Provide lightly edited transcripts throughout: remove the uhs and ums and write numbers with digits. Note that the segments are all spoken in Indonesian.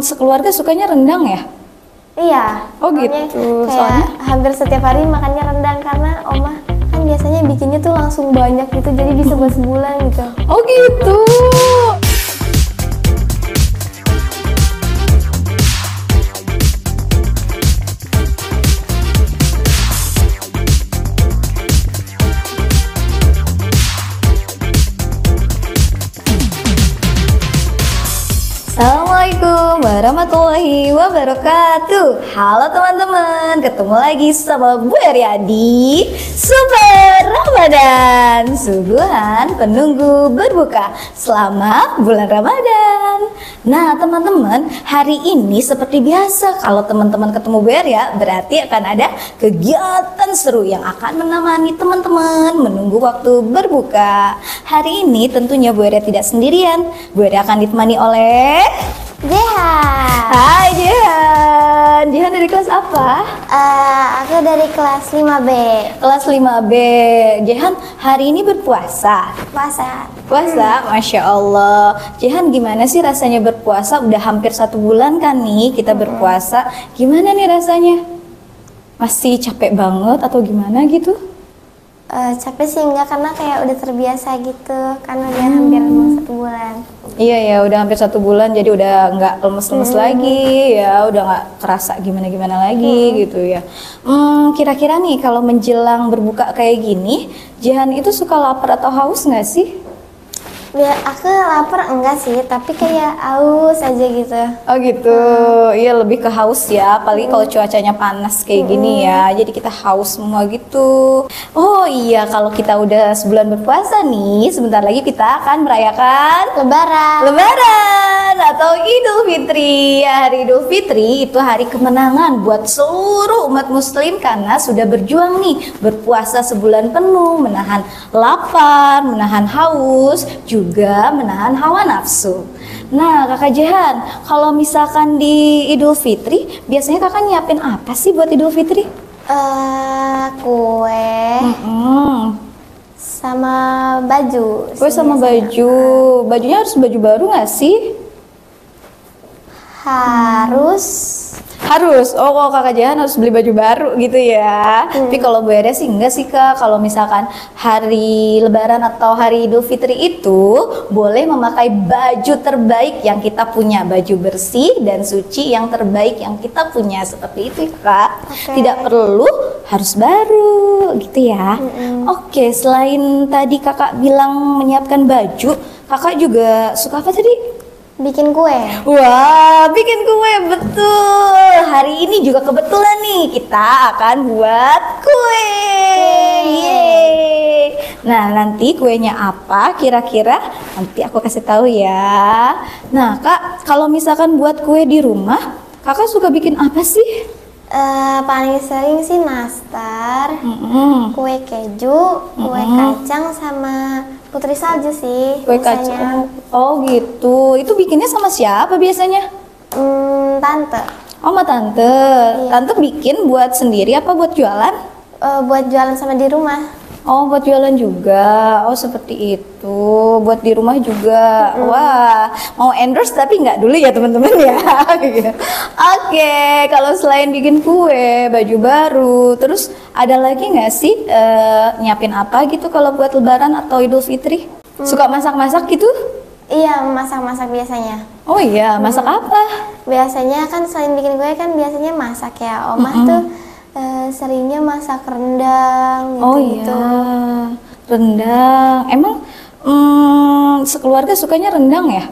sekeluarga sukanya rendang ya? Iya. Oh pokoknya gitu. Kayak Soalnya hampir setiap hari makannya rendang karena oma kan biasanya bikinnya tuh langsung banyak gitu, jadi bisa buat sebulan gitu. oh gitu. Assalamualaikum warahmatullahi wabarakatuh. Halo teman-teman, ketemu lagi sama Bu Aryadi Super Ramadan, suguhan penunggu berbuka selama bulan Ramadan. Nah teman-teman, hari ini seperti biasa kalau teman-teman ketemu Bu Arya, berarti akan ada kegiatan seru yang akan menemani teman-teman menunggu waktu berbuka. Hari ini tentunya Bu Arya tidak sendirian. Bu Arya akan ditemani oleh Jehan. Hai Jehan. Jehan dari kelas apa? Aku dari kelas 5B. Kelas 5B. Jehan hari ini berpuasa. Puasa. Puasa, Masya Allah. Jehan gimana sih rasanya berpuasa? Udah hampir 1 bulan kan nih kita berpuasa. Gimana nih rasanya? Masih capek banget atau gimana gitu? Capek sih enggak, karena kayak udah terbiasa gitu, karena udah hampir mau 1 bulan. Iya ya, udah hampir 1 bulan, jadi udah nggak lemes-lemes lagi ya, udah nggak kerasa gimana-gimana lagi gitu ya. Kira-kira nih kalau menjelang berbuka kayak gini, Jehan itu suka lapar atau haus nggak sih? Aku lapar enggak sih, tapi kayak aus aja gitu. Oh gitu, iya lebih ke haus ya, apalagi kalau cuacanya panas kayak gini ya, jadi kita haus semua gitu. Oh iya, kalau kita udah sebulan berpuasa nih, sebentar lagi kita akan merayakan Lebaran atau Idul Fitri. Ya, hari Idul Fitri itu hari kemenangan buat seluruh umat muslim karena sudah berjuang nih, berpuasa sebulan penuh, menahan lapar, menahan haus, juga menahan hawa nafsu. Nah, Kakak Jehan, kalau misalkan di Idul Fitri, biasanya Kakak nyiapin apa sih buat Idul Fitri? Kue sama baju. Kue sama baju. Bajunya harus baju baru nggak sih? Harus. Oh, kalau Kakak Jehan harus beli baju baru gitu ya. Tapi kalau Bu Ere sih enggak sih Kak. Kalau misalkan hari Lebaran atau hari Idul Fitri itu boleh memakai baju terbaik yang kita punya, baju bersih dan suci yang terbaik yang kita punya, seperti itu Kak. Tidak perlu harus baru gitu ya. Oke, selain tadi Kakak bilang menyiapkan baju, Kakak juga suka apa tadi? Bikin kue. Wah, bikin kue, betul. Hari ini juga kebetulan nih kita akan buat kue. Yeay. Nah, nanti kuenya apa kira-kira? Nanti aku kasih tahu ya. Nah, Kak, kalau misalkan buat kue di rumah, Kakak suka bikin apa sih? Paling sering sih nastar, kue keju, kue kacang, sama putri salju sih. Kue biasanya. kacang. Oh gitu. Itu bikinnya sama siapa biasanya? Tante. Oh, sama tante. Iya. Tante bikin buat sendiri apa buat jualan? Buat jualan sama di rumah. Oh, buat jualan juga. Oh, seperti itu. Buat di rumah juga. Wah, mau endorse tapi nggak dulu ya teman-teman ya. Oke, kalau selain bikin kue, baju baru, terus ada lagi nggak sih nyiapin apa gitu kalau buat Lebaran atau Idul Fitri? Suka masak-masak gitu? Iya, masak-masak biasanya. Oh iya, masak apa? Biasanya kan selain bikin kue kan biasanya masak ya. Omah tuh seringnya masak rendang gitu. Oh iya, rendang. Emang sekeluarga sukanya rendang ya?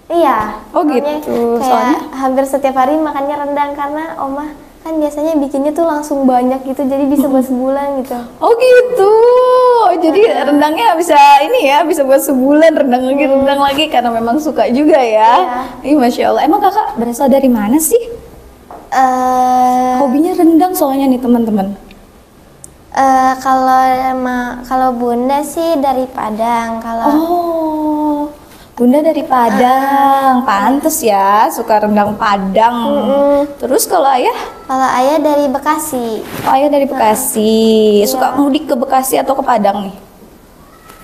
Iya. Oh pokoknya gitu. Kayak Soalnya hampir setiap hari makannya rendang karena omah kan biasanya bikinnya tuh langsung banyak gitu, jadi bisa buat sebulan gitu. oh gitu. Jadi rendangnya bisa ini ya, bisa buat sebulan, rendang lagi karena memang suka juga ya. Ih, Masya Allah. Emang Kakak berasal dari mana sih? Hobinya rendang soalnya nih teman-teman. Kalau bunda sih dari Padang. Kalau Bunda dari Padang, pantes ya suka rendang Padang. Terus kalau ayah? Kalau ayah dari Bekasi. Oh, ayah dari Bekasi. Suka mudik ke Bekasi atau ke Padang nih?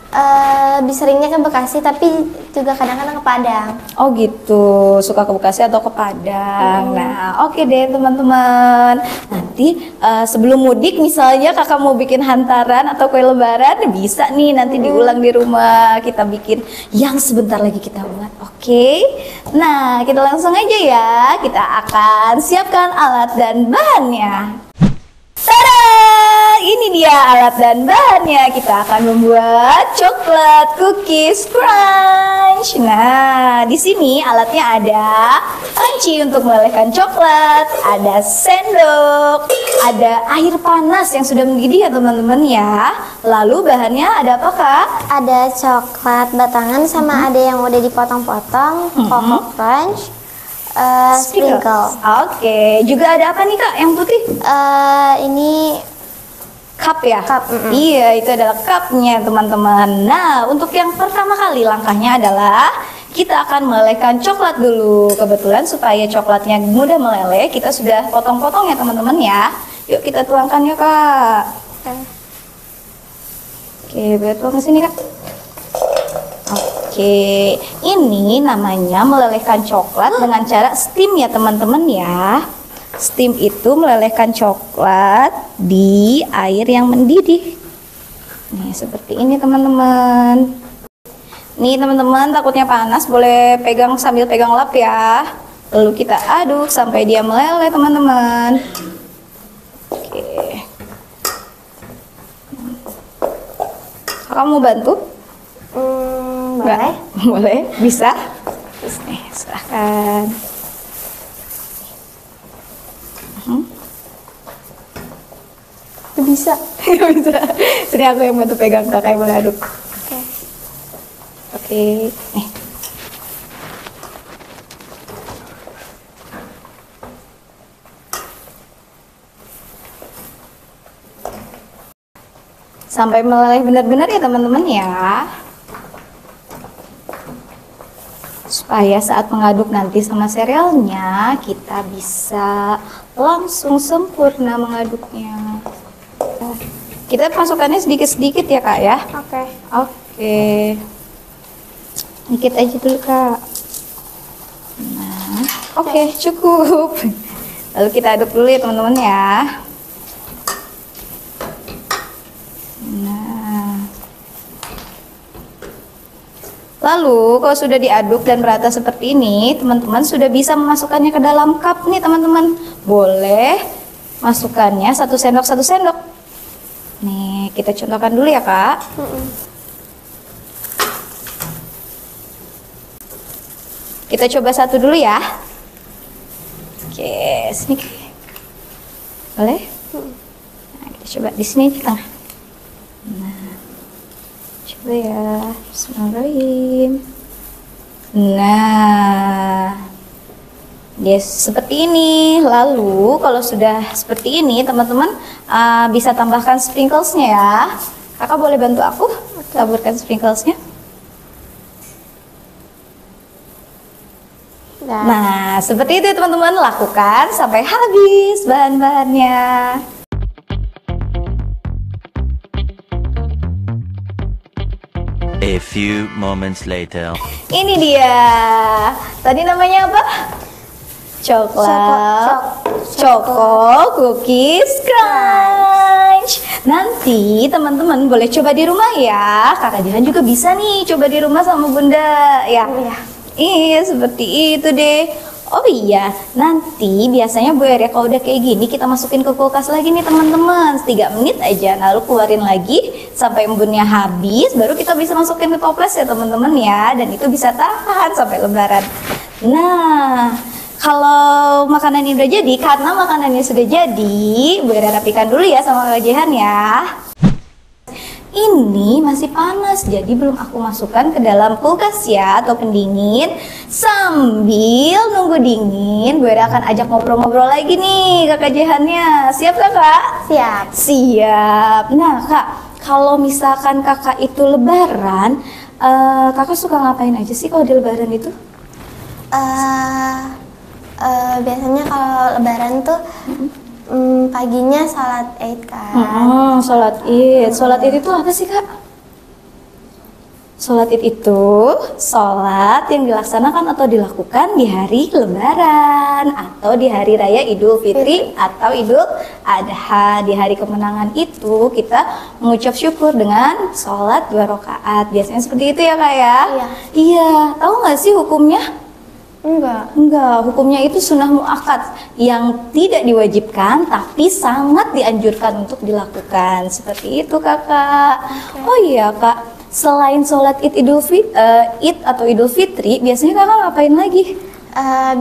Lebih seringnya ke Bekasi, tapi juga kadang-kadang ke Padang. Oh gitu, suka ke Bekasi atau ke Padang. Nah, oke deh teman-teman. Nanti sebelum mudik misalnya kakak mau bikin hantaran atau kue lebaran, bisa nih nanti diulang di rumah. Kita bikin yang sebentar lagi kita buat. Oke. Nah, kita langsung aja ya. Kita akan siapkan alat dan bahannya. Tada! Ini dia alat dan bahannya. Kita akan membuat coklat cookies crunch. Nah, di sini alatnya ada panci untuk melelehkan coklat, ada sendok, ada air panas yang sudah mendidih ya teman-teman ya. Lalu bahannya ada apa Kak? Ada coklat batangan sama ada yang udah dipotong-potong, Coco Crunch, sprinkle. Oke, juga ada apa nih Kak yang putih? Ini Cup ya? Cup, Iya, itu adalah cupnya teman-teman. Nah, untuk yang pertama kali langkahnya adalah kita akan melelehkan coklat dulu. Kebetulan supaya coklatnya mudah meleleh, kita sudah potong-potong ya teman-teman ya. Yuk kita tuangkan ya Kak. Oke, boleh tuang ke sini Kak. Oke, ini namanya melelehkan coklat dengan cara steam ya teman-teman ya. Steam itu melelehkan coklat di air yang mendidih. Nih seperti ini teman-teman. Nih teman-teman, takutnya panas boleh pegang sambil pegang lap ya. Lalu kita aduk sampai dia meleleh teman-teman. Oke. Kakak mau bantu? boleh. Boleh, bisa. Nih, silahkan. Bisa. Nggak bisa. Sini aku yang bantu pegang, kakak yang mengaduk. Oke. Oke. Nih. Sampai meleleh benar-benar ya teman-teman ya. Supaya saat mengaduk nanti sama serealnya kita bisa langsung sempurna mengaduknya. Kita masukkannya sedikit-sedikit ya Kak ya. Oke. Oke. Dikit aja dulu Kak. Nah, oke, cukup. Lalu kita aduk dulu ya teman-teman ya. Lalu kalau sudah diaduk dan merata seperti ini, teman-teman sudah bisa memasukkannya ke dalam cup nih teman-teman. Boleh masukkannya 1 sendok 1 sendok. Nih kita contohkan dulu ya Kak. Kita coba satu dulu ya. Oke, sini. Boleh? Nah, kita coba di sini di tengah. Nah, coba ya. Bismillahirrahmanirrahim. Nah, dia seperti ini. Lalu kalau sudah seperti ini, teman-teman bisa tambahkan sprinklesnya ya. Kakak boleh bantu aku taburkan sprinklesnya. Nah, seperti itu teman-teman, lakukan sampai habis bahan-bahannya. A few moments later. Ini dia. Tadi namanya apa? Coklat Choco Cookies Crunch. Nanti teman-teman boleh coba di rumah ya. Kakak Jihan juga bisa nih coba di rumah sama Bunda ya. Iya, seperti itu deh. Oh iya, nanti biasanya Bu Eria kalau udah kayak gini kita masukin ke kulkas lagi nih teman-teman. 3 menit aja, lalu keluarin lagi sampai embunnya habis, baru kita bisa masukin ke toples ya teman-teman ya. Dan itu bisa tahan sampai lebaran. Nah, kalau makanan ini udah jadi, karena makanannya sudah jadi, Bu Eria rapikan dulu ya sama Kak Jihan ya. Ini masih panas, jadi belum aku masukkan ke dalam kulkas ya atau pendingin. Sambil nunggu dingin, gue akan ajak ngobrol-ngobrol lagi nih Kakak Jehannya. Siap gak Kak? Siap. Siap. Nah Kak, kalau misalkan Kakak itu lebaran, Kakak suka ngapain aja sih kalau di lebaran itu? Biasanya kalau lebaran tuh paginya sholat Id kan. Sholat Id. Sholat Id itu apa sih Kak? Sholat Id itu sholat yang dilaksanakan atau dilakukan di hari Lebaran atau di hari raya Idul Fitri atau Idul Adha. Di hari kemenangan itu kita mengucap syukur dengan sholat 2 rakaat. Biasanya seperti itu ya Kak ya? Iya. Iya, tahu nggak sih hukumnya? Enggak. Hukumnya itu sunnah muakkad yang tidak diwajibkan tapi sangat dianjurkan untuk dilakukan. Seperti itu Kakak. Oh iya Kak, selain sholat Id atau Idul Fitri, biasanya Kakak ngapain lagi?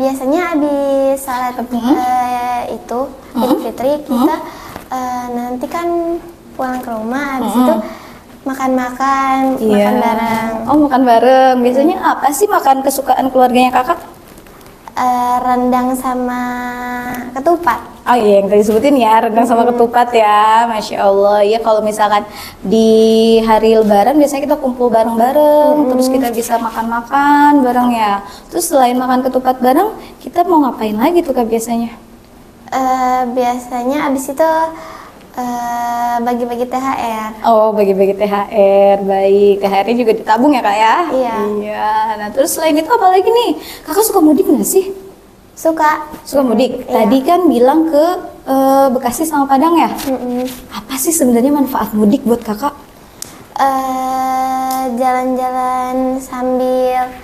Biasanya habis salat itu Idul Fitri kita nanti kan pulang ke rumah, habis itu makan bareng. Oh, makan bareng. Biasanya apa sih makan kesukaan keluarganya Kakak? Rendang sama ketupat. Oh iya, yang tadi sebutin ya, rendang sama ketupat ya. Masya Allah. Ya kalau misalkan di hari Lebaran biasanya kita kumpul bareng-bareng, terus kita bisa makan-makan bareng ya. Terus selain makan ketupat bareng, kita mau ngapain lagi tuh Kak biasanya? Biasanya abis itu bagi-bagi THR. Oh, bagi-bagi THR, baik. THR-nya juga ditabung ya Kak ya? Iya. Iya. Nah terus selain itu apa lagi nih? Kakak suka mudik nggak sih? Suka. Suka mudik. Iya. Tadi kan bilang ke Bekasi sama Padang ya? Apa sih sebenarnya manfaat mudik buat Kakak? Jalan-jalan sambil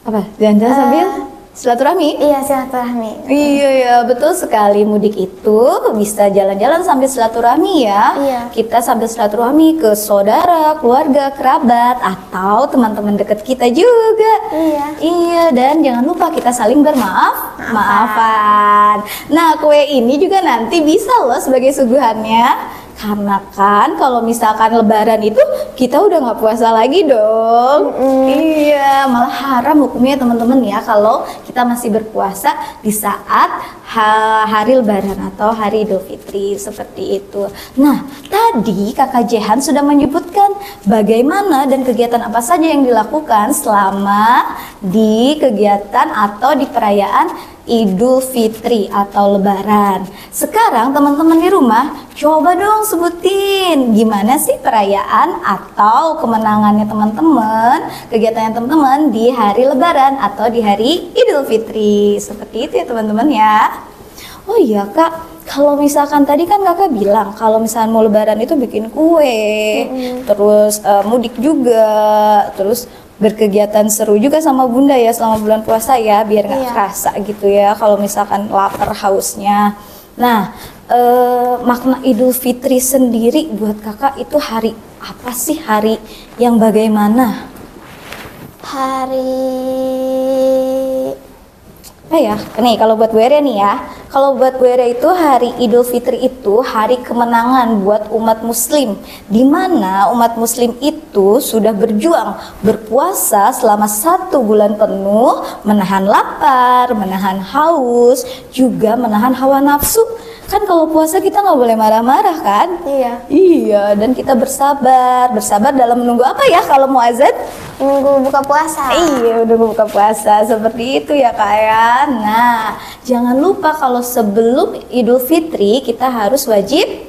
Apa? Jalan-jalan sambil silaturahmi? iya silaturahmi. Iya ya, betul sekali. Mudik itu bisa jalan-jalan sambil silaturahmi ya. Iya. Kita sambil silaturahmi ke saudara, keluarga, kerabat, atau teman-teman dekat kita juga. Iya. Iya, dan jangan lupa kita saling maafan. Nah, kue ini juga nanti bisa loh sebagai suguhannya. Karena kan kalau misalkan Lebaran itu kita udah nggak puasa lagi dong. Iya, malah haram hukumnya teman-teman ya kalau kita masih berpuasa di saat hari Lebaran atau hari Idul Fitri seperti itu. Nah, tadi Kakak Jehan sudah menyebutkan bagaimana dan kegiatan apa saja yang dilakukan selama di kegiatan atau di perayaan Idul Fitri atau Lebaran. Sekarang teman-teman di rumah coba dong sebutin gimana sih perayaan atau kemenangannya teman-teman, kegiatannya teman-teman di hari Lebaran atau di hari Idul Fitri. Seperti itu ya teman-teman ya. Oh iya Kak, kalau misalkan tadi kan Kakak bilang kalau misalkan mau Lebaran itu bikin kue, terus mudik juga, terus berkegiatan seru juga sama Bunda ya selama bulan puasa ya, biar nggak kerasa gitu ya kalau misalkan lapar hausnya. Nah, makna Idul Fitri sendiri buat Kakak itu hari apa sih, hari yang bagaimana? Hari Ya, nih kalau buat Bu Eria nih ya, kalau buat Bu Eria itu hari Idul Fitri itu hari kemenangan buat umat Muslim, di mana umat Muslim itu sudah berjuang berpuasa selama 1 bulan penuh, menahan lapar, menahan haus, juga menahan hawa nafsu. Kan kalau puasa kita nggak boleh marah-marah kan? Iya. Iya, dan kita bersabar dalam menunggu apa ya kalau mau azan? Nunggu buka puasa. Iya, udah buka puasa seperti itu ya Kak ya. Nah, jangan lupa kalau sebelum Idul Fitri kita harus wajib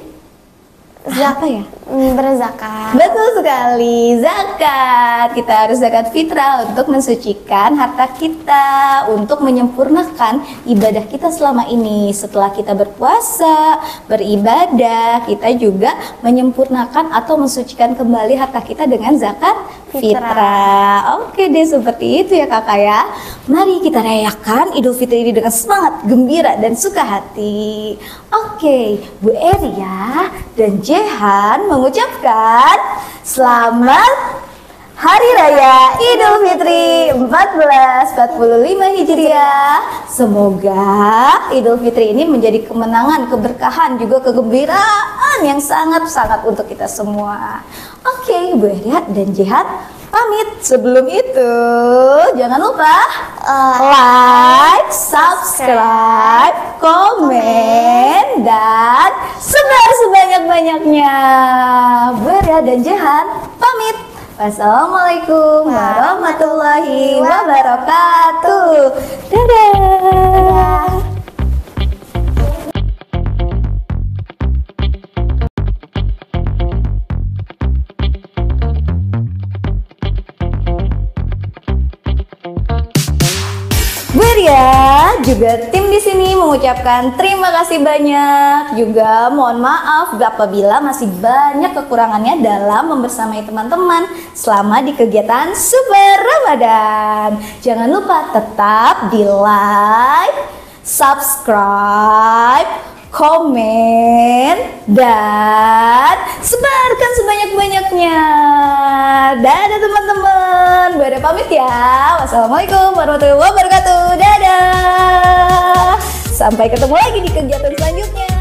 apa ya? Berzakat. Betul sekali, zakat. Kita harus zakat fitrah untuk mensucikan harta kita, untuk menyempurnakan ibadah kita selama ini. Setelah kita berpuasa, beribadah, kita juga menyempurnakan atau mensucikan kembali harta kita dengan zakat fitrah. Oke deh, seperti itu ya Kakak ya. Mari kita rayakan Idul Fitri ini dengan semangat, gembira, dan suka hati. Oke, Bu Eria dan Jehan mengucapkan selamat Hari Raya Idul Fitri 1445 Hijriah. Semoga Idul Fitri ini menjadi kemenangan, keberkahan, juga kegembiraan yang sangat-sangat untuk kita semua. Oke, Bu Eria dan Jehan pamit. Sebelum itu, jangan lupa like, subscribe, komen, dan sebar sebanyak-banyaknya. Bu Eria dan Jehan pamit. Wassalamualaikum warahmatullahi wabarakatuh. Dadah. Super ya. Juga tim di sini mengucapkan terima kasih banyak. Juga mohon maaf apabila masih banyak kekurangannya dalam membersamai teman-teman selama di kegiatan Super Ramadan. Jangan lupa tetap di like, subscribe, komen, dan sebarkan sebanyak-banyaknya. Dadah teman-teman, Bara pamit ya. Wassalamualaikum warahmatullahi wabarakatuh. Dadah. Sampai ketemu lagi di kegiatan selanjutnya.